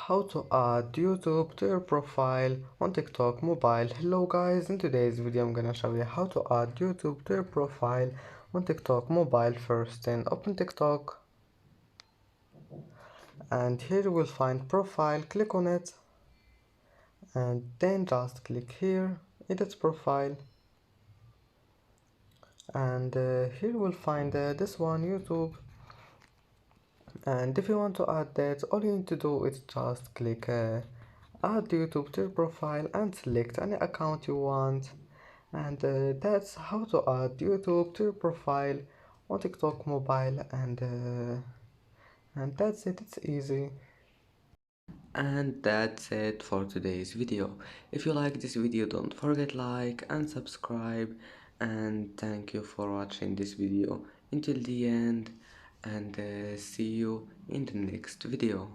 how to add YouTube to your profile on TikTok mobile. Hello guys, in today's video I'm gonna show you how to add YouTube to your profile on TikTok mobile. First then open TikTok and here you will find profile, click on it and then just click here, edit profile, and here you will find this one, YouTube. And if you want to add that, all you need to do is just click add YouTube to your profile and select any account you want. And that's how to add YouTube to your profile on TikTok mobile. And that's it, it's easy. And that's it for today's video. If you like this video, don't forget like and subscribe, and thank you for watching this video until the end, and see you in the next video.